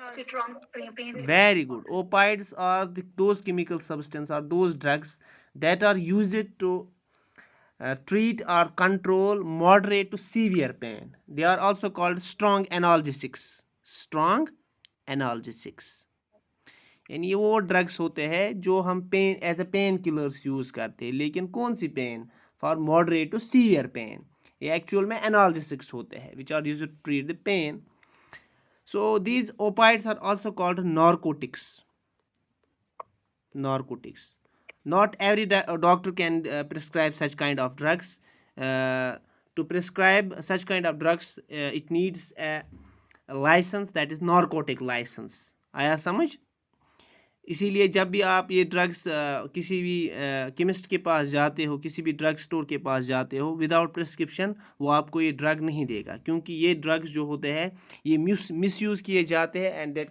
strong pain relief. Very good. Opioids are those chemical substances or those drugs that are used to treat or control moderate to severe pain. They are also called strong analgesics. Strong analgesics यानी ये वो drugs होते हैं जो हम pain as a pain killers use करते हैं, लेकिन कौन सी pain? For moderate to severe pain. ये एक्चुअल में एनाल्जेसिक्स होते हैं which are use to treat the pain. So these opioids are also called narcotics. Narcotics. Not every doctor can prescribe such kind of drugs. To prescribe such kind of drugs, it needs a license, that is narcotic license. आया समझ? इसीलिए जब भी आप ये drugs किसी भी chemist के पास जाते हो, किसी भी ड्रग स्टोर के पास जाते हो, विदाउट प्रिस्क्रिप्शन वो आपको ये ड्रग नहीं देगा, क्योंकि ये ड्रग्स जो होते हैं ये मिसयूज़ किए जाते हैं and that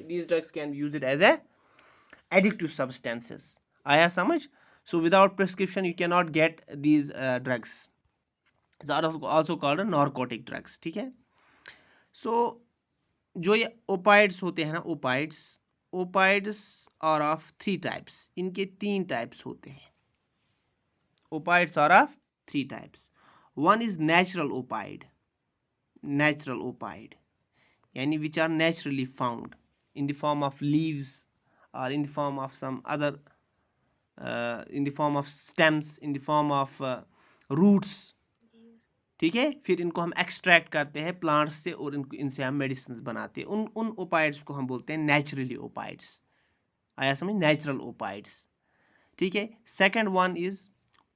these drugs can use it as a addictive substances. आया समझ? So without prescription you can not get these drugs. Also called narcotic drugs. ठीक है. सो जो ये ओपाइड्स होते हैं ना, ओपाइड्स आर ऑफ 3 टाइप्स. इनके 3 टाइप्स होते हैं. Opioids are of 3 types. One is natural opioid. Natural opioid यानी which are naturally found in the form of leaves or in the form of some other in the form of stems, in the form of roots. ठीक है. फिर इनको हम extract करते हैं plants से और इनसे हम मेडिसिन बनाते हैं. उन ओपाइड्स को हम बोलते हैं नेचुरली ओपाइड्स. आया समझ? Natural opioids. ठीक है. Second one is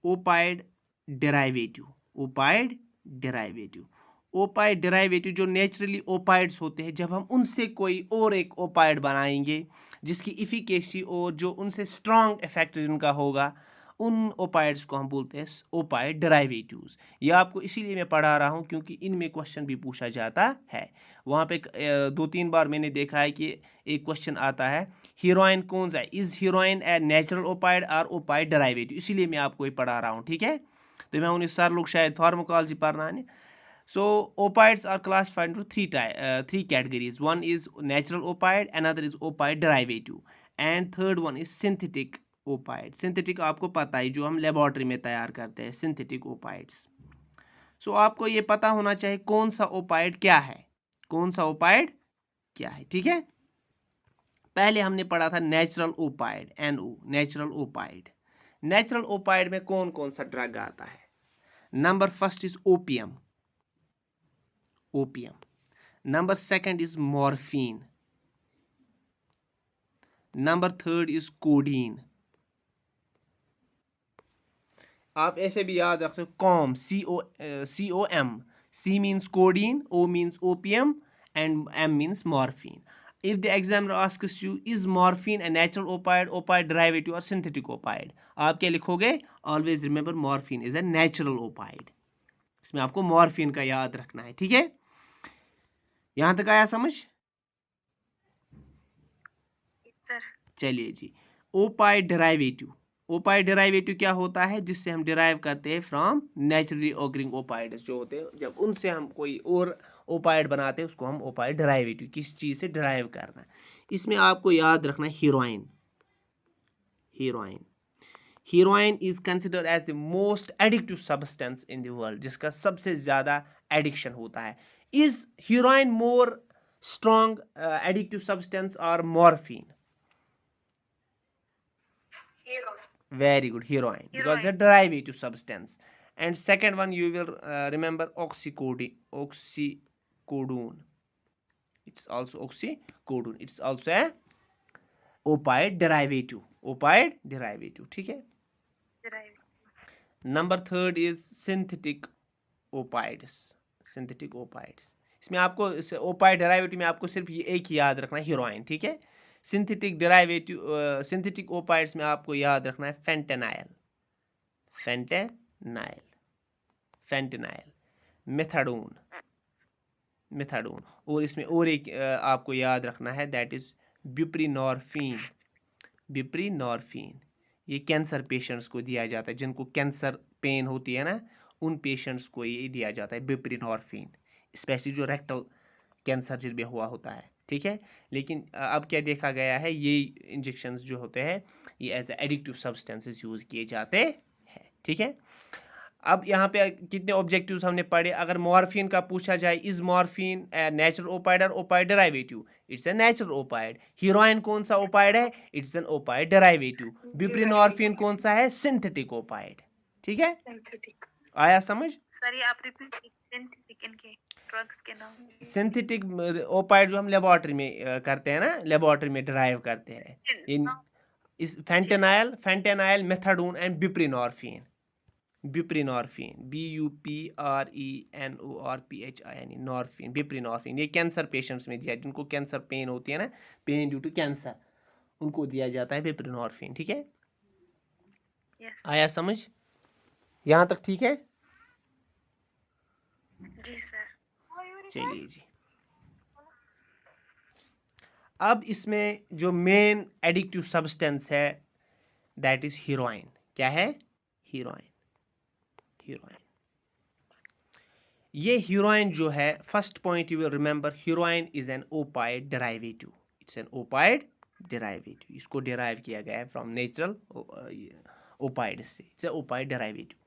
opioid derivative. Opioid derivative. Opioid derivative जो नेचुरली ओपाइड्स होते हैं, जब हम उनसे कोई और एक ओपाइड बनाएंगे जिसकी इफिकेसी और जो उनसे स्ट्रॉन्ग इफेक्ट जिनका होगा, उन ओपाइड्स को हम बोलते हैं ओपाइड डेराइवेटिव्स. ये आपको इसीलिए मैं पढ़ा रहा हूँ क्योंकि इनमें क्वेश्चन भी पूछा जाता है. वहाँ पे 2-3 बार मैंने देखा है कि एक क्वेश्चन आता है हीरोइन कौन सा है, इज हीरोइन ए नेचुरल ओपाइड और ओपाइड डेराइवेटिव. इसीलिए मैं आपको ये पढ़ा रहा हूँ. ठीक है. तो मैं उन्हें सर लोग शायद फार्माकोलॉजी पढ़ना है. So opioids are classified into three categories. One is natural opioid, another is opioid derivative, and third one is synthetic opioid. Synthetic आपको पता है जो हम लेबोरेटरी में तैयार करते हैं, synthetic opioids. So आपको ये पता होना चाहिए कौन सा ओपाइड क्या है, कौन सा ओपाइड क्या है. ठीक है. पहले हमने पढ़ा था natural ओपाइड, NO, natural opioid. Natural ओपाइड में कौन कौन सा ड्रग आता है? Number first is opium. Opium. Number second is morphine. Number third is codeine. आप ऐसे भी याद रख सकते हो COM, COM. C means codeine, O means opium, and M means morphine. If the examiner asks you, is morphine a natural opioid, opioid derivative or synthetic opioid, आप क्या लिखोगे? Always remember morphine is a natural opioid. इसमें आपको morphine का याद रखना है. ठीक है. यहां तक आया समझ? चलिए जी. ओपाइड डेराइवेटिव. ओपाइड डेराइवेटिव क्या होता है? जिससे हम डिराइव करते हैं फ्रॉम नेचुरली ऑकरिंग ओपाइड्स जो होते हैं, जब उनसे हम कोई और ओपाइड बनाते हैं उसको हम ओपाइड डेराइवेटिव, किस चीज़ से डिराइव करना है. इसमें आपको याद रखना है heroin. Heroin. Heroin is considered as the most addictive substance in the world, जिसका सबसे ज़्यादा एडिक्शन होता है. Is heroin more strong addictive substance or morphine? Heroin. Very good, heroin. Because it's a derivative substance. And second one you will remember oxycodone. It's also oxycodone. It's also a opioid derivative. Opioid derivative. ठीक है. Number third is synthetic opioids. Synthetic opioids. इसमें आपको ओपाइड derivative में आपको सिर्फ ये एक ही याद रखना है, हीरोइन. ठीक है. सिंथेटिक डेराइवेटिव, सिंथेटिक ओपाइड्स में आपको याद रखना है fentanyl, fentanyl, fentanyl, methadone, methadone. और इसमें और एक आपको याद रखना है, दैट इज ब्यूप्रीनॉर्फिन. ब्यूप्रीनॉर्फिन ये कैंसर पेशेंट्स को दिया जाता है, जिनको कैंसर पेन होती है ना, उन पेशेंट्स को ये दिया जाता है ब्यूप्रीनॉर्फिन, स्पेशली जो रेक्टल कैंसर जिनमें हुआ होता है. ठीक है। लेकिन अब क्या देखा गया है, ये इंजेक्शंस जो होते हैं ये एज एडिक्टिव सब्सटेंसेस यूज़ किए जाते हैं, ठीक है। अब यहाँ पे कितने ऑब्जेक्टिव्स हमने पढ़े। अगर मॉर्फिन का पूछा जाए, इज मॉर्फिन नेचुरल ओपाइड और ओपाइड derivative, it's a natural ओपाइड। Heroine कौन सा ओपाइड है, इट्स एन ओपाइड डेराइवेटिव। बिप्रेनोर्फिन कौन सा है, सिंथेटिक ओपाइड, ठीक है। सिंथेटिक। आया समझ। सर ये आप रिपीट सिंथेटिक इनके ड्रग्स के नाम। सिंथेटिक ओपाइड जो हम लेबोरेटरी में करते हैं ना, लेबोरेटरी में ड्राइव करते हैं, इन इस फेंटेनाइल, मेथाडोन एंड बिप्रेनोर्फिन। बिप्रेनोर्फिन, BUPRENORPHIN, नॉर्फिन, बिप्रेनोर्फिन। ये कैंसर पेशेंट्स में दिया, जिनको कैंसर पेन होती है ना, पेन ड्यू टू कैंसर, उनको दिया जाता है बिप्रेनोर्फिन, ठीक है। आया समझ, यहाँ तक ठीक है। जी सर। चलिए जी, अब इसमें जो मेन एडिक्टिव सब्सटेंस है दैट इज हीरोइन। क्या है, हीरोइन। हीरोइन, ये हीरोइन जो है, first point you will remember, heroin is an opioid derivative. It's an opioid derivative. इसको डेराइव किया गया है फ्रॉम नेचुरल ओपाइड से। It's a opioid derivative.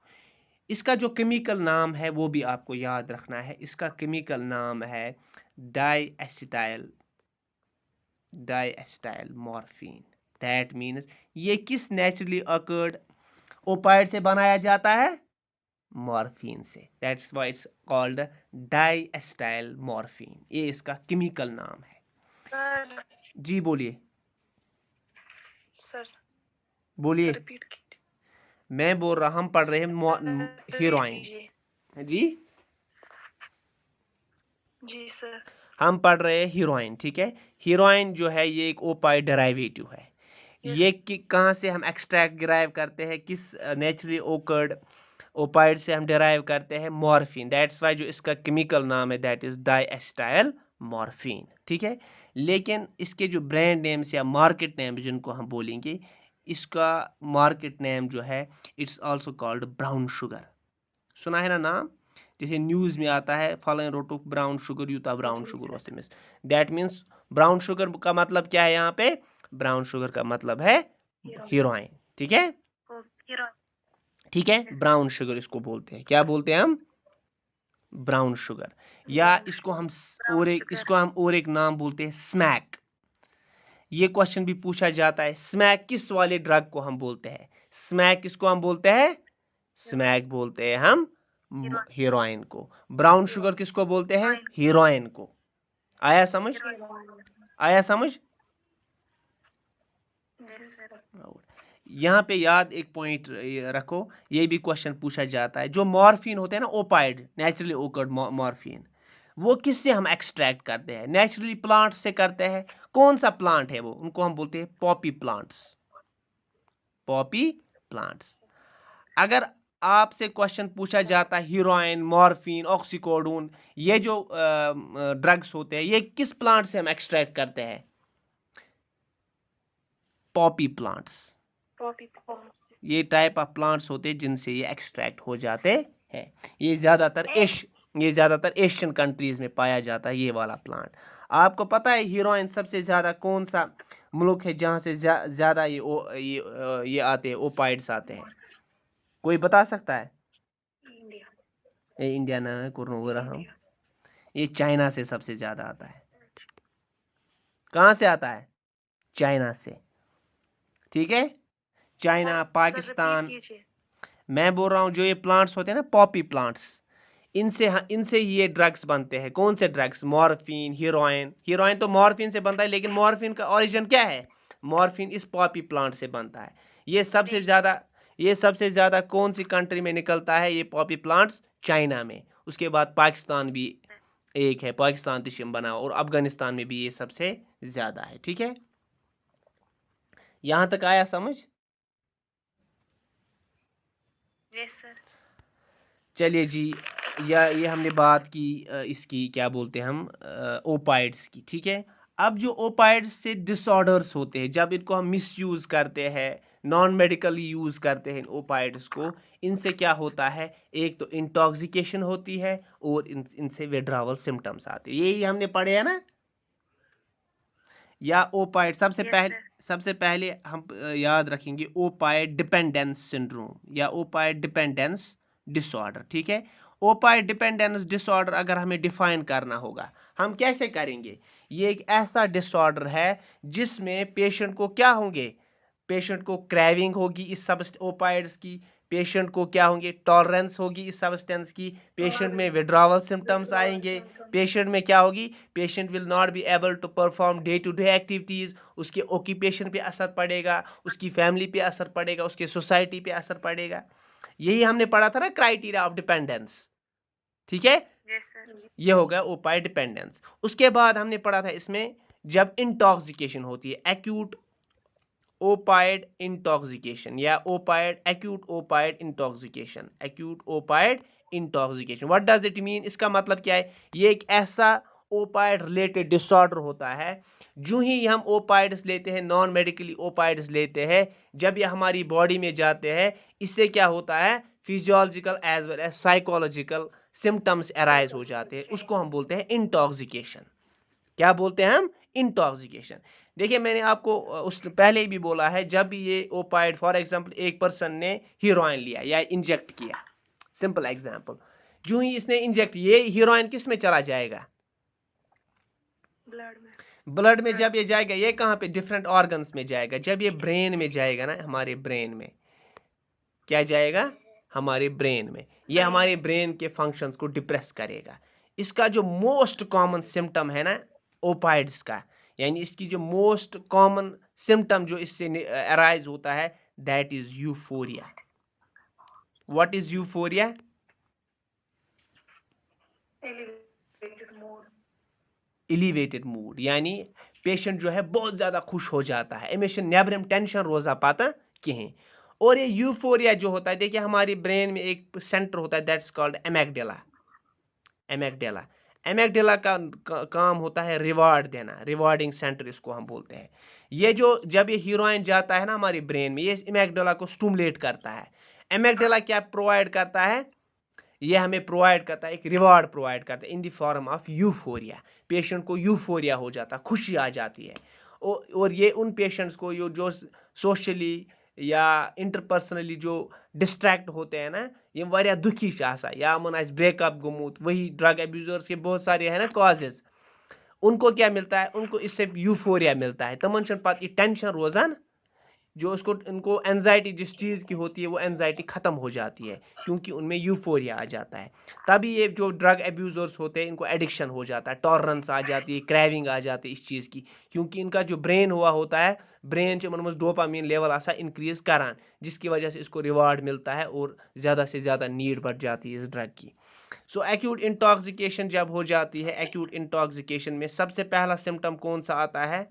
इसका जो केमिकल नाम है वो भी आपको याद रखना है। इसका केमिकल नाम है डाइएसिटाइल मॉर्फिन। दैट मीन्स ये किस नेचुरली अकर्ड ओपाइड से बनाया जाता है, मॉर्फिन से। That's why it's called डाइएसिटाइल morphine. ये इसका केमिकल नाम है। सर जी बोलिए, सर बोलिए। रिपीट कीजिए। मैं बोल रहा, हम पढ़ रहे हैं हीरोइन। जी जी सर। हम पढ़ रहे हैं हीरोइन, ठीक है। हीरोइन जो है ये एक ओपाइड डेराइवेटिव है। ये कहाँ से हम एक्सट्रैक्ट डिराइव करते हैं, किस नेचुरली ओकर्ड ओपाइड से हम डिराइव करते हैं, मॉर्फिन। दैट्स वाई जो इसका केमिकल नाम है दैट इज डाइएसिटाइल मॉर्फिन, ठीक है। लेकिन इसके जो ब्रांड नेम्स या मार्केट नेम जिनको हम बोलेंगे, इसका मार्केट नेम जो है it's also called brown sugar. सुना है ना नाम, जैसे न्यूज़ में आता है फॉलोइंग रोटो brown sugar Utah brown sugar was miss. That means brown sugar का मतलब क्या है, यहाँ पे ब्राउन शुगर का मतलब है हीरोइन, ठीक है। ठीक है, ब्राउन शुगर इसको बोलते हैं, क्या बोलते हैं हम, ब्राउन शुगर। या इसको हम और एक नाम बोलते हैं स्मैक। ये क्वेश्चन भी पूछा जाता है, स्मैक किस वाले ड्रग को हम बोलते हैं। स्मैक किसको हम बोलते हैं, स्मैक बोलते हैं हम हीरोइन को। ब्राउन शुगर किसको बोलते हैं, हीरोइन को। आया समझ, आया समझ। यहाँ पे याद एक पॉइंट रखो, ये भी क्वेश्चन पूछा जाता है, जो मॉर्फिन होते हैं ना, ओपाइड नेचुरली ओकर्ड मॉर्फिन, वो किससे हम एक्सट्रैक्ट करते हैं, नेचुरली प्लांट से करते हैं। कौन सा प्लांट है वो, उनको हम बोलते हैं पॉपी प्लांट्स। Poppy plants. अगर आपसे क्वेश्चन पूछा जाता है हीरोइन, मॉर्फिन, ऑक्सीकोडोन, ये जो ड्रग्स होते हैं ये किस प्लांट से हम एक्सट्रैक्ट करते हैं, पॉपी प्लांट्स। ये टाइप ऑफ प्लांट्स होते हैं जिनसे ये एक्सट्रैक्ट हो जाते हैं। ये ज़्यादातर एशियन कंट्रीज में पाया जाता है ये वाला प्लांट। आपको पता है हीरोइन सबसे ज़्यादा कौन सा मुल्क है जहाँ से ज़्यादा ये आते हैं, ओपाइड्स आते हैं, कोई बता सकता है। इंडिया ना हम, ये चाइना से सबसे ज़्यादा आता है। कहाँ से आता है, चाइना से, ठीक है। चाइना, पाकिस्तान। मैं बोल रहा हूँ जो ये प्लांट्स होते हैं ना, पॉपी प्लांट्स, इनसे ये ड्रग्स बनते हैं। कौन से ड्रग्स, मॉर्फिन, हीरोइन। हीरोइन तो मॉर्फिन से बनता है, लेकिन मॉर्फिन का ओरिजिन क्या है, मॉर्फिन इस पॉपी प्लांट से बनता है। ये सबसे ज़्यादा कौन सी कंट्री में निकलता है ये पॉपी प्लांट्स, चाइना में। उसके बाद पाकिस्तान भी एक है, पाकिस्तान तिशिम बना, और अफगानिस्तान में भी ये सबसे ज़्यादा है, ठीक है। यहाँ तक आया समझ। चलिए जी, ये हमने बात की इसकी क्या बोलते हैं हम, ओपाइड्स की, ठीक है। अब जो ओपाइड्स से डिसऑर्डर्स होते हैं, जब इनको हम मिसयूज़ करते हैं, नॉन मेडिकली यूज़ करते हैं ओपाइड्स को, इनसे क्या होता है, एक तो इंटॉक्सिकेशन होती है और इनसे विड्रावल सिम्टम्स आते हैं। यही हमने पढ़े है ना, या ओपाइड, Yes, sir. सबसे पहले हम याद रखेंगे ओपाइड डिपेंडेंस सिंड्रोम या ओपाइड डिपेंडेंस डिसऑर्डर। ठीक है, ओपाइड डिपेंडेंस डिसऑर्डर अगर हमें डिफाइन करना होगा, हम कैसे करेंगे? ये एक ऐसा डिसऑर्डर है जिसमें पेशेंट को क्या होंगे, पेशेंट को क्रेविंग होगी इस सब ओपाइड्स की, पेशेंट को क्या होंगे, टॉलरेंस होगी इस सब्सटेंस की, पेशेंट में विड्रॉवल सिम्टम्स आएंगे, पेशेंट में क्या होगी, patient will not be able to perform day to day activities, उसके ऑक्यूपेशन पे असर पड़ेगा, उसकी फैमिली पे असर पड़ेगा, उसके सोसाइटी पे असर पड़ेगा। यही हमने पढ़ा था ना क्राइटेरिया ऑफ डिपेंडेंस। ठीक है, Yes, sir. ये हो गया ओपाइड डिपेंडेंस। उसके बाद हमने पढ़ा था इसमें जब इंटॉक्सिकेशन होती है, एक्यूट ओपाइड इंटॉक्सिकेशन या opioid acute opioid intoxication, acute opioid intoxication, what does it mean? इसका मतलब क्या है? ये एक ऐसा ओपाइड रिलेटेड डिसऑर्डर होता है, जो ही हम ओपाइड्स लेते हैं, नॉन मेडिकली ओपाइड्स लेते हैं, जब ये हमारी बॉडी में जाते हैं, इससे क्या होता है, physiological as well as psychological symptoms arise हो जाते हैं, उसको हम बोलते हैं इंटॉक्सिकेशन। क्या बोलते हैं हम? इंटॉक्सिकेशन। देखिए, मैंने आपको उस पहले ही भी बोला है, जब ये ओपाइड, फॉर एग्जांपल एक पर्सन ने हीरोइन लिया या इंजेक्ट किया, सिंपल एग्जांपल, जो ही इसने इंजेक्ट, ये हीरोइन किस में चला जाएगा? Blood में. ब्लड में जब ये जाएगा, ये कहाँ पे? डिफरेंट ऑर्गन्स में जाएगा। जब ये ब्रेन में जाएगा ना, हमारे ब्रेन में क्या जाएगा? हमारे ब्रेन में, ये हमारे ब्रेन के फंक्शंस को डिप्रेस करेगा। इसका जो मोस्ट कॉमन सिम्टम है ना ओपाइड्स का, यानी इसकी जो मोस्ट कॉमन सिम्टम जो इससे अराइज होता है, that is euphoria. What is euphoria? Elevated mood. Elevated mood, यानी पेशेंट जो है बहुत ज़्यादा खुश हो जाता है, अमिस नेबरम टेंशन रोजा पाता कहें। और ये यूफोरिया जो होता है, देखिए हमारी ब्रेन में एक सेंटर होता है, दैट्स कॉल्ड एमेगडेला। एमेगडेला, एमेगडेला का काम होता है रिवार्ड देना, रिवार्डिंग सेंटर इसको हम बोलते हैं। ये जो जब ये हीरोइन जाता है ना हमारी ब्रेन में, ये एमेगडेला को स्टिमुलेट करता है। एमेगडेला क्या प्रोवाइड करता है? ये हमें प्रोवाइड करता है, एक रिवार्ड प्रोवाइड करता है in the form of euphoria. Patient को यूफोरिया हो जाता है, खुशी आ जाती है। और ये उन पेशेंट्स को जो सोशली या इंटरपर्सनली जो डिस्ट्रैक्ट होते हैं ना, ये वारिया दुखी या मन आज ब्रेकअप गोमुत, वही ड्रग एब्यूजर्स के बहुत सारे हैं ना कॉजेज, उनको क्या मिलता है? उनको इससे यूफोरिया मिलता है, तमन पत ये टेंशन रोजान, जो उसको उनको एनजाइटी जिस चीज़ की होती है, वो एनजाइटी ख़त्म हो जाती है, क्योंकि उनमें यूफोरिया आ जाता है। तभी ये जो ड्रग एब्यूज़र्स होते हैं, इनको एडिक्शन हो जाता है, टॉलरेंस आ जाती है, क्रेविंग आ जाती है इस चीज़ की, क्योंकि इनका जो ब्रेन हुआ होता है, ब्रेन मन डोपामीन लेवल आसा इंक्रीज करान, जिसकी वजह से इसको रिवार्ड मिलता है और ज़्यादा से ज़्यादा नीड बढ़ जाती है इस ड्रग की। सो एक्यूट इंटॉक्सिकेशन जब हो जाती है, एक्यूट इंटॉक्सिकेशन में सबसे पहला सिम्टम कौन सा आता है?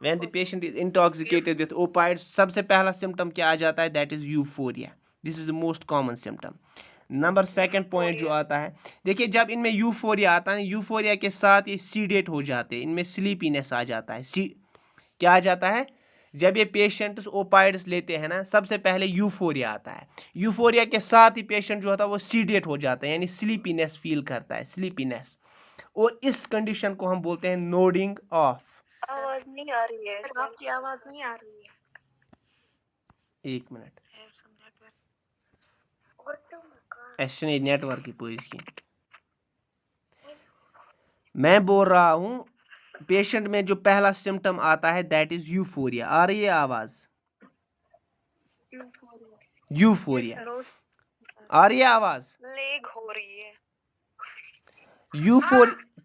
When the patient is intoxicated with opiates, सबसे पहला सिम्टम क्या आ जाता है? That is euphoria. This is the most common symptom. Number second point जो आता है, देखिए जब इनमें यूफोरिया आता है, यूफोरिया के साथ ये सीडेट हो जाते हैं, इनमें स्लीपीनेस आ जाता है। क्या आ जाता है? जब ये पेशेंट्स ओपाइड्स लेते हैं ना, सबसे पहले यूफोरिया आता है। यूफोरिया के साथ ही पेशेंट जो होता है वो सीडेट हो जाता है, यानी स्लीपीनेस फील करता है, स्लीपीनेस। और इस कंडीशन को हम बोलते हैं नोडिंग ऑफ। आवाज नहीं आ रही है, सर आपकी आवाज नहीं आ रही है। एक मिनट, ऐसे नहीं नेटवर्क की पूरी की। मैं बोल रहा हूँ पेशेंट में जो पहला सिम्टम आता है दैट इज यूफोरिया। आ रही है आवाज? यूफोरिया आ रही है आवाज? लेग हो रही है।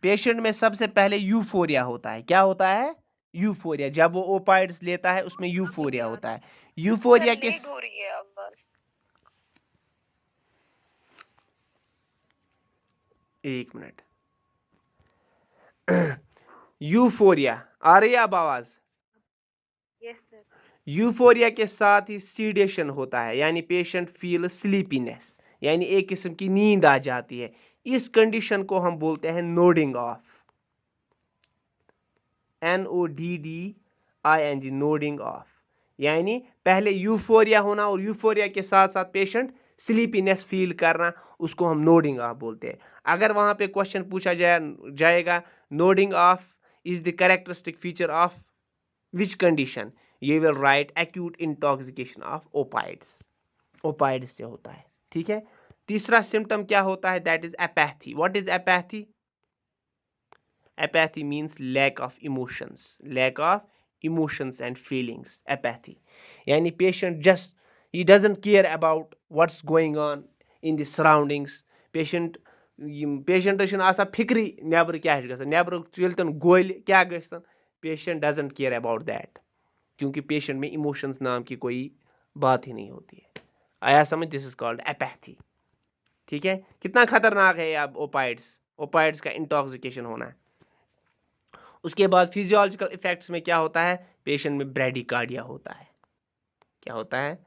पेशेंट में सबसे पहले यूफोरिया होता है। क्या होता है? यूफोरिया। जब वो ओपाइड्स लेता है उसमें यूफोरिया होता है। यूफोरिया के लेग हो रही है आवाज। एक मिनट, यूफोरिया आ रही है अब आवाज? Yes sir. यूफोरिया के साथ ही सीडेशन होता है, यानी पेशेंट फील स्लीपीनेस, यानी एक किस्म की नींद आ जाती है। इस कंडीशन को हम बोलते हैं nodding of, NODDING, nodding of. यानी पहले यूफोरिया होना और यूफोरिया के साथ साथ पेशेंट स्लीपीनेस फील करना, उसको हम नोडिंग ऑफ बोलते हैं। अगर वहाँ पे क्वेश्चन पूछा जाएगा nodding of is the characteristic feature of which condition? You will write acute intoxication of opiates. ओपाइड्स से होता है, ठीक है। तीसरा सिम्टम क्या होता है? That is apathy. What is apathy? Apathy means lack of emotions, lack of emotions and feelings, apathy. यानी पेशेंट जस्ट ही doesn't care about what's going on in the surroundings. Patient आसान फिक्री नेबर क्या गसान, नेबर चलतन गोल क्या गसन, patient doesn't care about that, क्योंकि पेशेंट में इमोशंस नाम की कोई बात ही नहीं होती है। आया समझ? दिस इज कॉल्ड एपैथी, ठीक है। कितना खतरनाक है अब ओपाइड्स का इंटॉक्सिकेशन होना है। उसके बाद फिजियोलॉजिकल इफेक्ट्स में क्या होता है? पेशेंट में ब्रैडीकार्डिया होता है। क्या होता है?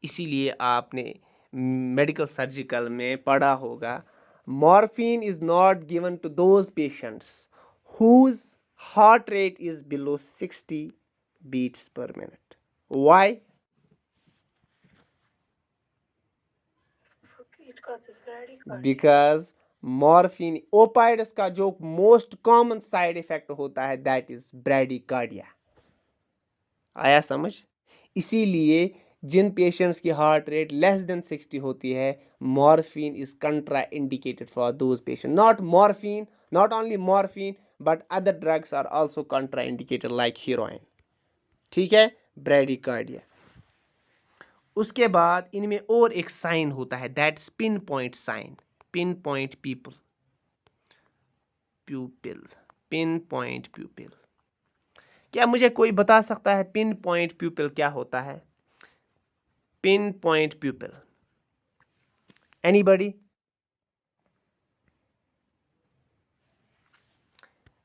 इसीलिए आपने मेडिकल सर्जिकल में पढ़ा होगा, morphine is not given to those patients whose heart rate is below 60 beats per minute. Why? Because morphine, opioids का जो मोस्ट कॉमन साइड इफेक्ट होता है दैट इज ब्रैडीकार्डिया। आया समझ? इसीलिए जिन पेशेंट्स की हार्ट रेट लेस देन 60 होती है, morphine is contra indicated for those patient. Not only morphine but other drugs are also contra indicated like heroin, ठीक है। ब्रैडीकार्डिया। उसके बाद इनमें और एक साइन होता है, that pin point sign, pin point pupil, pin point pupil. क्या मुझे कोई बता सकता है पिन पॉइंट प्यूपिल क्या होता है? Pin point प्यूपिल, anybody?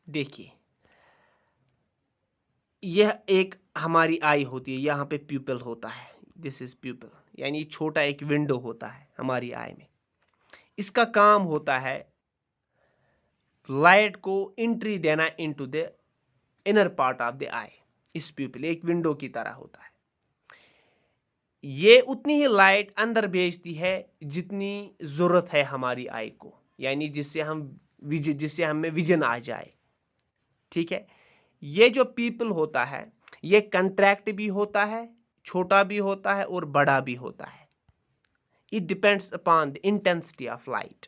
देखिए, यह एक हमारी आई होती है, यहाँ पे प्यूपिल होता है, दिस इज प्यूपिल, यानी छोटा एक विंडो होता है हमारी आई में। इसका काम होता है लाइट को एंट्री देना into the inner part of the eye. इस प्यूपिल एक विंडो की तरह होता है। ये उतनी ही लाइट अंदर भेजती है जितनी जरूरत है हमारी आई को, यानी जिससे हमें विजन आ जाए, ठीक है। ये जो प्यूपिल होता है ये कंट्रैक्ट भी होता है, छोटा भी होता है और बड़ा भी होता है। It depends upon the intensity of light.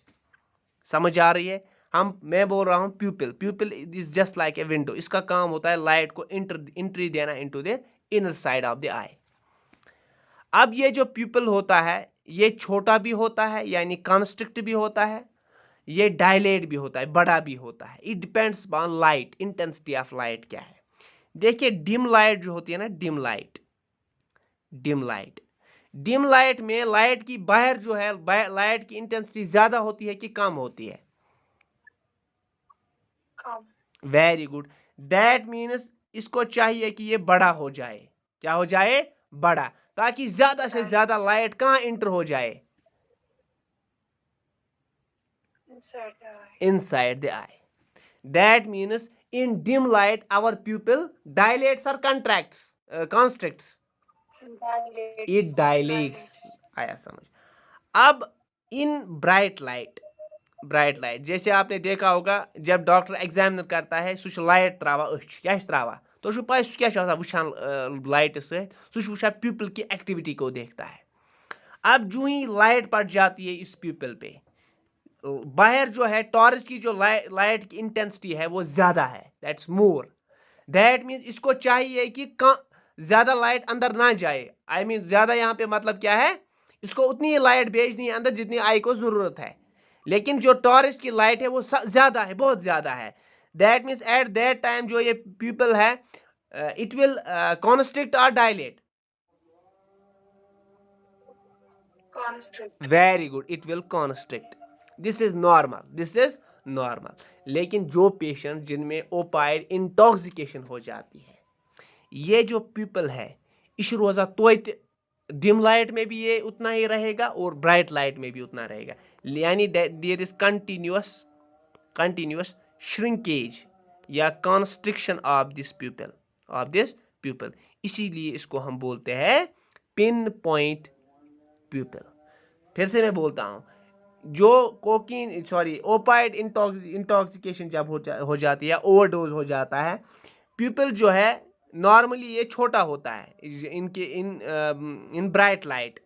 समझ आ रही है? मैं बोल रहा हूं pupil is just like a window. इसका काम होता है लाइट को एंट्री देना into the inner side of the eye. अब ये जो प्यूपिल होता है ये छोटा भी होता है, यानी कॉन्स्ट्रिक्ट भी होता है, ये डायलेट भी होता है, बड़ा भी होता है। It depends upon light, intensity of light क्या है। देखिए डिम लाइट जो होती है ना, डिम लाइट में लाइट की बाहर जो है, लाइट की इंटेंसिटी ज्यादा होती है कि कम होती है? Very good. दैट मीन्स इसको चाहिए कि ये बड़ा हो जाए। क्या हो जाए? बड़ा, ताकि ज्यादा से ज्यादा लाइट कहां इंटर हो जाए? Inside the eye. That means in dim light our pupil dilates or contracts, constricts. It dilates. आया समझ? अब इन ब्राइट लाइट जैसे आपने देखा होगा जब डॉक्टर एग्जामिनर करता है सह लाइट त्रावा क्या त्रावा तो पाए क्या वुचान लाइट सह प्यूपिल की एक्टिविटी को देखता है। अब जो ही लाइट पड़ जाती है इस प्यूपिल पे, बाहर जो है टॉर्च की जो लाइट की इंटेंसिटी है वो ज्यादा है, दैट्स मोर। दैट मीन्स इसको चाहिए कि ज्यादा लाइट अंदर ना जाए। आई मीन ज्यादा यहाँ पे मतलब क्या है, इसको उतनी लाइट भेजनी है अंदर जितनी आई को जरूरत है, लेकिन जो टॉर्च की लाइट है वो ज्यादा है, बहुत ज्यादा है। That means at that time जो ये पीपल है इट विल कॉन्स्ट्रिक्ट और dilate. Very good, it will constrict. This is normal. लेकिन जो पेशेंट जिनमें ओपाइड इंटॉक्सिकेशन हो जाती है, ये जो पीपल है इस रोजा तो डिम लाइट में भी ये उतना ही रहेगा और ब्राइट लाइट में भी उतना रहेगा, यानी देयर इज कंटिन्यूअस श्रिंकेज या कॉन्स्ट्रिक्शन ऑफ दिस प्यूपल। इसीलिए इसको हम बोलते हैं पिन पॉइंट प्यूपल। फिर से मैं बोलता हूं, जो कोकीन सॉरी ओपाइड इंटॉक्सिकेशन जब हो जाती है, ओवरडोज हो जाता है, पीपल जो है नॉर्मली ये छोटा होता है इनके इन ब्राइट लाइट,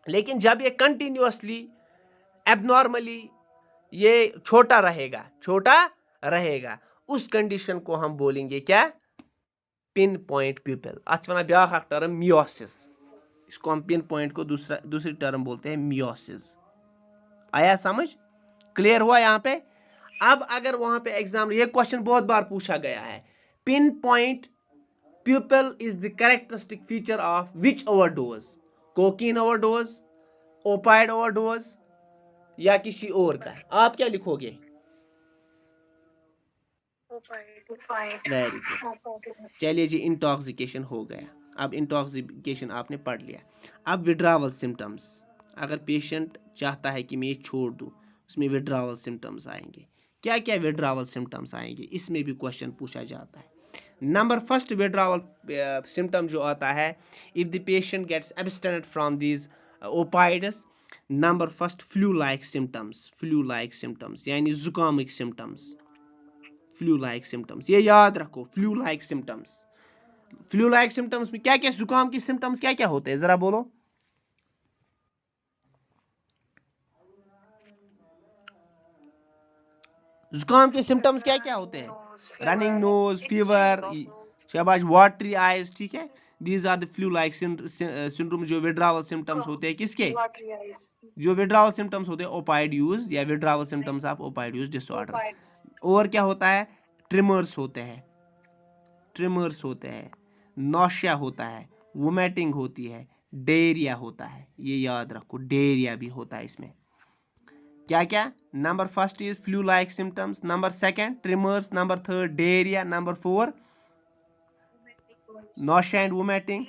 लेकिन जब ये कंटिन्यूअसली एबनॉर्मली ये छोटा रहेगा, उस कंडीशन को हम बोलेंगे क्या? Pin point प्यूपिल। अथ वन ब्याख टर्म मियोसिस, इसको हम पिन पॉइंट को दूसरी टर्म बोलते हैं मियोसिस। आया समझ? क्लियर हुआ यहाँ पे? अब अगर वहां पे एग्जाम, ये क्वेश्चन बहुत बार पूछा गया है, pin point pupil is the characteristic feature of which overdose? Cocaine overdose, opioid overdose या किसी और का? आप क्या लिखोगे? Very good. चलिए जी, इंटॉक्सिकेशन हो गया। अब इंटॉक्सिकेशन आपने पढ़ लिया। अब विड्रावल सिम्टम्स, अगर पेशेंट चाहता है कि मैं ये छोड़ दूँ, उसमें विड्रावल सिम्टम्स आएंगे। क्या क्या विड्रावल सिम्टम्स आएंगे, इसमें भी क्वेश्चन पूछा जाता है। नंबर फर्स्ट विड्रावल सिम्टम जो आता है, if the patient gets abstinent from these opioids, number first flu like symptoms यानी जुकामिक सिम्टम्स, फ्लू लाइक सिम्टम्स, ये याद रखो, फ्लू लाइक सिम्टम्स में क्या क्या, जुकाम के सिम्टम्स क्या क्या होते हैं, जरा बोलो। जुकाम के सिम्टम्स क्या क्या होते हैं? रनिंग नोज, फीवर, शाबाश, वाटरी आइज, ठीक है। These are the flu like syndrome. जो विड्रावल सिम्टम्स होते हैं किसके? जो विड्रावल सिम्टम्स होते हैं ओपाइड यूज या withdrawal symptoms of opioid use disorder. और क्या होता है? ट्रिमर्स होते हैं, नौशिया होता है, वोमिटिंग होती है, डेरिया होता है। ये याद रखो, डेरिया भी होता है इसमें। क्या क्या? Number first is flu like symptoms, number second tremors, number third diarrhoea, number four nausea and vomiting.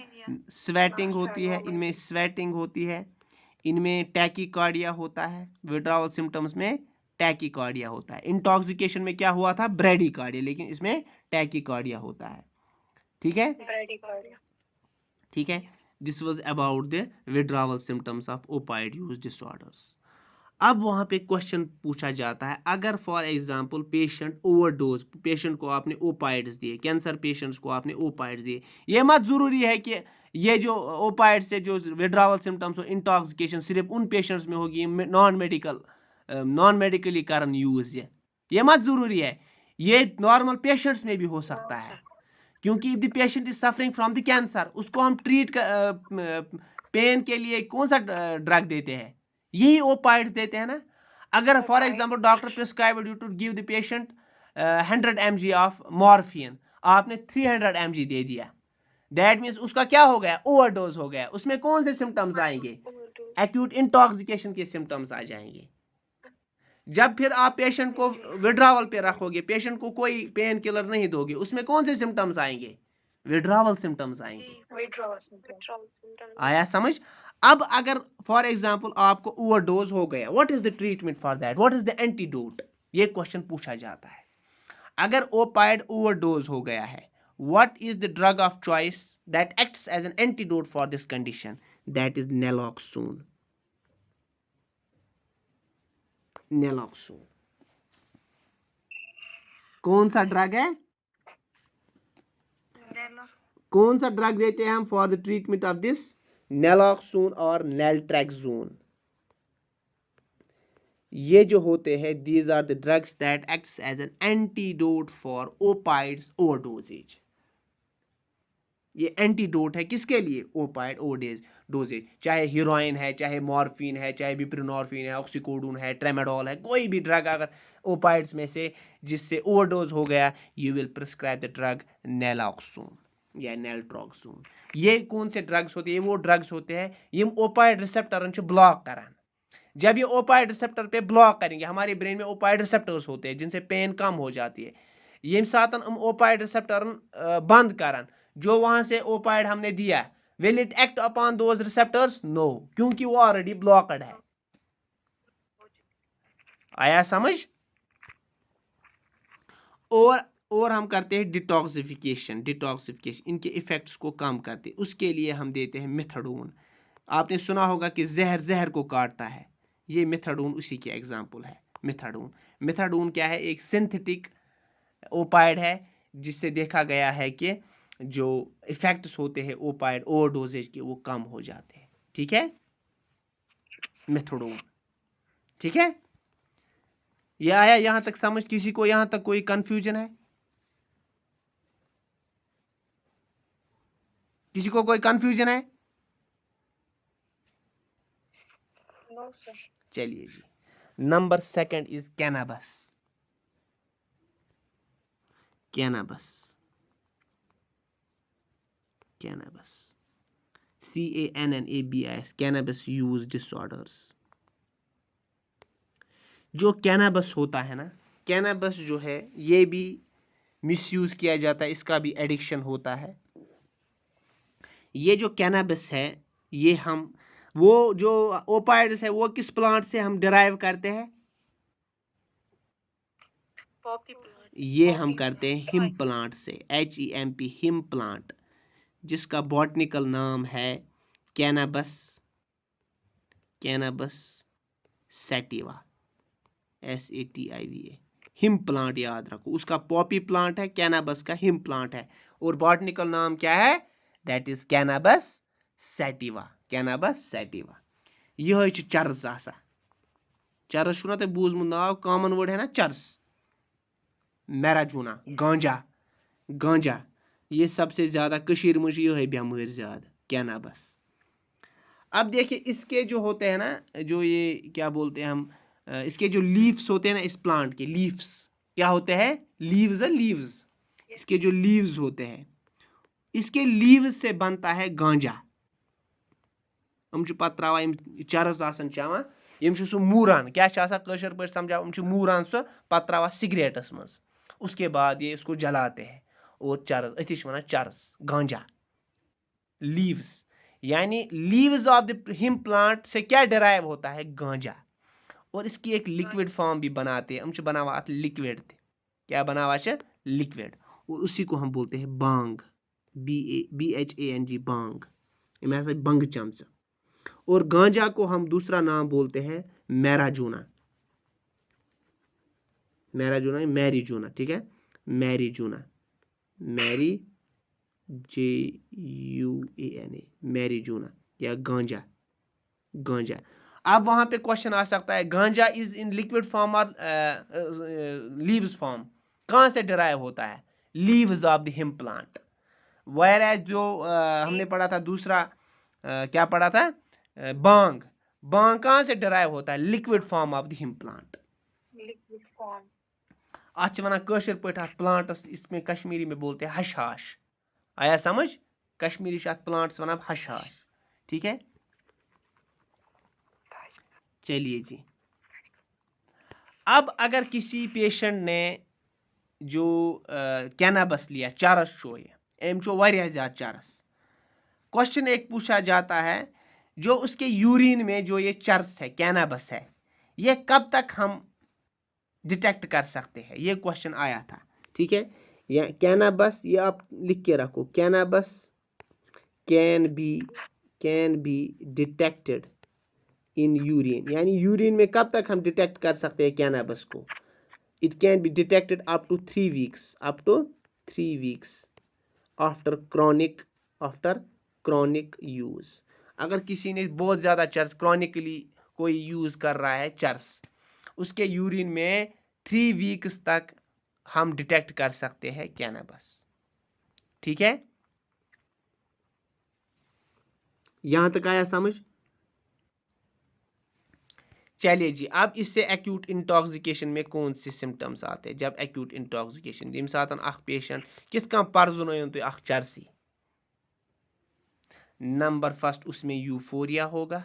Sweating होती है, इनमें स्वेटिंग होती है, इनमें टैकीकार्डिया होता है। विड्रावल सिम्टम्स में टैकीकार्डिया होता है। इंटॉक्सिकेशन में क्या हुआ था? ब्रेडिकार्डिया, लेकिन इसमें टैकीकार्डिया होता है। ठीक है, ठीक है। This was about the withdrawal symptoms of opioid use disorders. अब वहाँ पे क्वेश्चन पूछा जाता है, अगर फॉर एग्जांपल पेशेंट को आपने ओपाइड्स दिए, कैंसर पेशेंट्स को आपने ओपाइड्स दिए, ये मत ज़रूरी है कि ये जो ओपाइड से जो विड्रावल सिम्टम्स हो, इंटॉक्सिकेशन सिर्फ उन पेशेंट्स में होगी नॉन मेडिकली करन यूज़, ये मत ज़रूरी है, ये नॉर्मल पेशेंट्स में भी हो सकता है। क्योंकि if the patient is suffering from the cancer, उसको हम पेन के लिए कौन सा ड्रग देते हैं? यही ओपाइड्स देते हैं ना। अगर for example doctor prescribe you to give the patient 100 mg of morphine, आपने 300 mg दे दिया, दैट मीन्स उसका क्या हो गया? ओवरडोज हो गया। उसमें कौन से सिम्टम्स आएंगे? एक्यूट इंटॉक्सिकेशन के सिम्टम्स आ जाएंगे। जब फिर आप पेशेंट को विड्रावल पे रखोगे, पेशेंट को कोई पेन किलर नहीं दोगे, उसमें कौन से सिम्टम्स आएंगे? विड्रावल सिम्टम्स आएंगे। आया समझ? अब अगर फॉर एग्जांपल आपको ओवरडोज हो गया, what is the treatment for that? What is the antidote? ये क्वेश्चन पूछा जाता है। अगर ओपाइड ओवरडोज हो गया है, what is the drug of choice that acts as an antidote for this condition? That is naloxone. कौन सा ड्रग है? कौन सा ड्रग देते हैं हम for the treatment of this? Naloxone और नेल्ट्रेक्सोन। ये जो होते हैं, these are the drugs that acts as an antidote for opioids overdoses. ये एंटीडोट है किसके लिए? ओपाइड ओवरडोजेज। चाहे हीरोइन है, चाहे मॉर्फिन है, चाहे बिप्रेनोर्फिन है, ऑक्सीकोडोन है, ट्रेमाडोल है, कोई भी ड्रग अगर ओपाइड्स में से जिससे ओवरडोज हो गया, you will prescribe the drug naloxone या नेल्ट्रोक्सोन। ये कौन से ड्रग्स होते हैं? ये वो ड्रग्स होते हैं ये ओपाइड रिसेप्टरन ब्लॉक करान। जब ये ओपाइड रिसेप्टर पे ब्लॉक करेंगे, हमारे ब्रेन में ओपाइड रिसेप्टर्स होते हैं जिनसे पेन कम हो जाती है। ये साथ हम ओपाइड रिसेप्टर बंद करन, जो वहां से ओपाइड हमने दिया, will it act upon those receptors? No, क्योंकि वो ऑलरेडी ब्लॉकड है। आया समझ? और हम करते हैं डिटॉक्सिफिकेशन इनके इफेक्ट्स को कम करते, उसके लिए हम देते हैं मेथाडोन। आपने सुना होगा कि जहर को काटता है, ये मिथाडोन उसी की एग्जाम्पल है। मिथाडोन क्या है? एक सिंथेटिक ओपाइड है जिससे देखा गया है कि जो इफेक्ट्स होते हैं ओपाइड ओवरडोजेज के वो कम हो जाते हैं। ठीक है, मिथाडोन। ठीक है, ये आया यहां तक समझ? किसी को यहां तक कोई कंफ्यूजन है? किसी को कोई कंफ्यूजन है? No sir. चलिए जी, number second is cannabis. Cannabis CANNABIS, cannabis use disorders. जो कैनाबस होता है ना, कैनाबस जो है ये भी मिसयूज किया जाता है, इसका भी एडिक्शन होता है। ये जो कैनाबस है ये हम वो जो ओपाइड्स है वो किस प्लांट से हम डिराइव करते हैं? Poppy plant. ये हम करते हैं हिम प्लांट से, HEMP, हिम प्लांट, जिसका बॉटनिकल नाम है कैनाबस सैटिवा, SATIVA। हिम प्लांट याद रखो, उसका पॉपी प्लांट है, कैनाबस का हिम प्लांट है, और बॉटनिकल नाम क्या है? That is cannabis sativa. यह चर्स आसा। चरस छुना तो बूझमुत नाव, कॉमन वर्ड है ना चर्स। मैराजूना, गांजा, ये सबसे ज्यादा कशीर में यह बेमार ज्यादा कैनाबस। अब देखिए इसके जो होते हैं ना, जो ये क्या बोलते हैं हम, इसके जो लीव्स होते हैं ना, इस प्लांट के लीव्स क्या होते हैं? लीव्स। इसके जो लीव्स होते हैं, इसके लीव्स से बनता है गांजा। हम पत त्रावान चरस आसान चेवान, यम सो मूरान, क्या कशर पे समझा, मूरान सो पत त्रावान सिगरेटस मज, उसके बाद ये इसको जलाते हैं और चरस, अथी वन चरस, गांजा, लीव्स। यानी leaves of the hemp plant से क्या डिराइव होता है? गांजा। और इसकी एक लिक्विड फॉर्म भी बनाते हैं, हम बनावा अत लिक्विड, क्या बनावा लिक्विड, और उसी को हम बोलते हैं बांग, BHANG, बांग, बंग चमच। और गांजा को हम दूसरा नाम बोलते हैं मैराजूना, मैरीजूना। ठीक है, मैरीजूना, मैरीजूना या गांजा। अब वहां पे क्वेश्चन आ सकता है, ganja is in liquid form और लीव्स फॉर्म? कहां से डिराइव होता है? Leaves of the hemp plant. Where as जो हमने पढ़ा था दूसरा, क्या पढ़ा था? बांग कहां से डिराइव होता है? Liquid form of the hemp plant. Liquid form. अत वन कशर पे प्लांटस, इसमें कश्मीरी में बोलते हैं हशहाश। आया समझ? कश्मीरी प्लांट्स वन हशहाश। ठीक है, चलिए जी। अब अगर किसी पेशेंट ने जो कैनाबस लिया, चरस शो एम चो वारिया ज्यादा चरस, क्वेश्चन एक पूछा जाता है, जो उसके यूरिन में जो ये चरस है, कैनाबस है, ये कब तक हम डिटेक्ट कर सकते हैं? ये क्वेश्चन आया था। ठीक है, या कैनाबस, ये आप लिख के रखो, cannabis can be detected in urine, यानी यूरिन में कब तक हम डिटेक्ट कर सकते हैं कैनाबस को? It can be detected up to 3 weeks after chronic use. अगर किसी ने बहुत ज़्यादा चर्स क्रॉनिकली कोई यूज़ कर रहा है चर्स, उसके यूरिन में 3 वीक्स तक हम डिटेक्ट कर सकते हैं कैनाबस। ठीक है, यहां तक आया समझ? चलिए जी, अब इससे एक्यूट इंटॉक्सिकेशन में कौन से सिम्टम्स आते हैं? जब एक्यूट इंटॉक्सिकेशन, यम साथ पेशेंट कित कम परजुन तुम चरसी, नंबर फर्स्ट उसमें यूफोरिया होगा,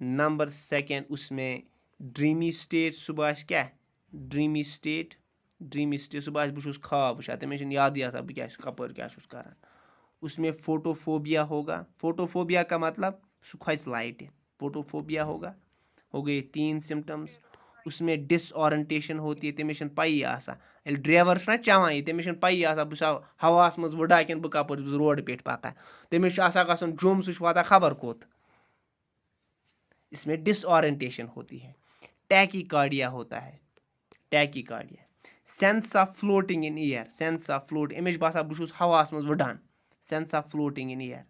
नंबर सेकंड उसमें ड्रीमी स्टेट, सुबह क्या ड्रीमी स्टेट सुबह बहुत ख्वाब वुचान, तमें याद आता बह क्या कपर क्या कर। उसमें फोटोफोबिया होगा, फोटोफोबिया का मतलब सु खोच लाइट, फोटोफोबिया होगा। हो गए 3 सिम्टम्स। उसमें डिसओरिएंटेशन होती है, तमें पई आसान, ड्राइवर ना चवान, तमें पई आसान बह हवास मज वुडा कि बह कपर रोड पे पकान, तमें गन जुम, सह वाता खबर कोत। इसमें डिसऑरिएंटेशन होती है, टैकीकार्डिया होता है, tachycardia, sense of floating in air, sense of float अमिश बसा बह हवास मज वडान, sense of floating in air.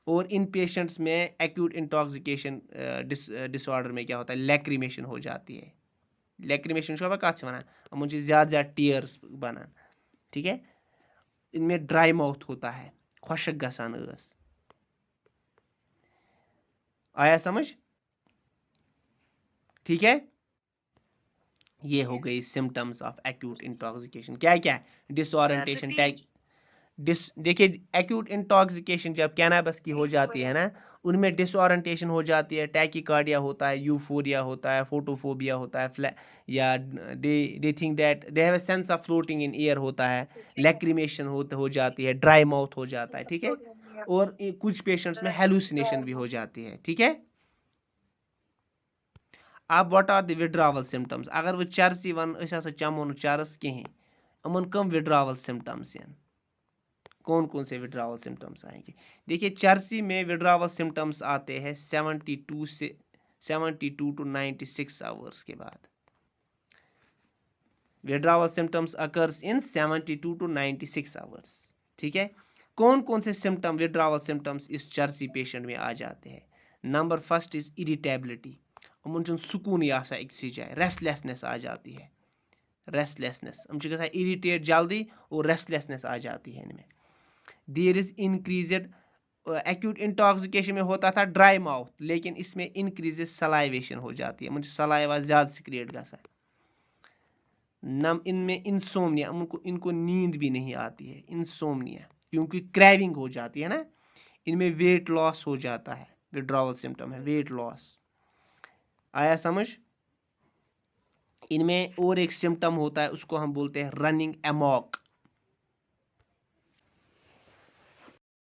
और इन पेशेंट्स में एक्यूट इंटॉक्सिकेशन डिसऑर्डर में क्या होता है, लैक्रिमेशन हो जाती है, लैक्रिमेशन कत वन यमन ज़्यादा ज़्यादा टीयर्स बनान, ठीक है। इनमें ड्राई माउथ होता है, खुशक गसान स, आया समझ, ठीक है। ये हो गई सिम्टम्स ऑफ एक्यूट इंटॉक्सिकेशन। क्या क्या, डिसऑरिएंटेशन, देखिए एक्यूट इंटॉक्सिकेशन जब कैनाबिस की हो जाती है ना, उनमें डिसऑरिएंटेशन हो जाती है, टैकीकार्डिया होता है, यूफोरिया होता है, फोटोफोबिया होता है, या they think that they have a sense of floating in air होता है, लैक्रिमेशन हो जाती है, ड्राई माउथ हो जाता है, ठीक है। और कुछ पेशेंट्स में हेलुसिनेशन भी हो जाती है, ठीक है। अब what are the withdrawal symptoms, अगर वो चर्सी वन चमो न चरस कहें, अमन कम विड्रॉवल सिम्टम्स हैं, कौन कौन से विड्रॉवल सिम्टम्स आएंगे। देखिए चर्सी में विड्रॉवल सिम्टम्स आते हैं 72 टू 96 आवर्स के बाद। Withdrawal symptoms occurs in 72 to 96 hours, ठीक है। कौन कौन से सिम्टम, विड्रॉवल सिम्टम्स इस चर्सी पेशेंट में आ जाते हैं। नंबर फर्स्ट इज इरिटेबिलिटी, उन सुकून अक्सी जाए, रेस्टलेसनेस आ जाती है, रेस्टलेसनेस, गसान इरिटेट जल्दी और रेस्टलेसनेस आ जाती है इनमें। देयर इज इंक्रीजेड, एक्यूट इंटॉक्सिकेशन में होता था ड्राई माउथ, लेकिन इसमें इंक्रीजेज सलाइवेशन हो जाती है, मुझे सलाइवा ज़्यादा सिक्रिएट गसा। इनमें इंसोमनिया, इनको नींद भी नहीं आती है, इंसोमनिया, क्योंकि क्रेविंग हो जाती है ना। इनमें वेट लॉस हो जाता है, विड्रॉवल सिम्टम है वेट लॉस, आया समझ। इनमें और एक सिम्टम होता है, उसको हम बोलते हैं रनिंग एमॉक,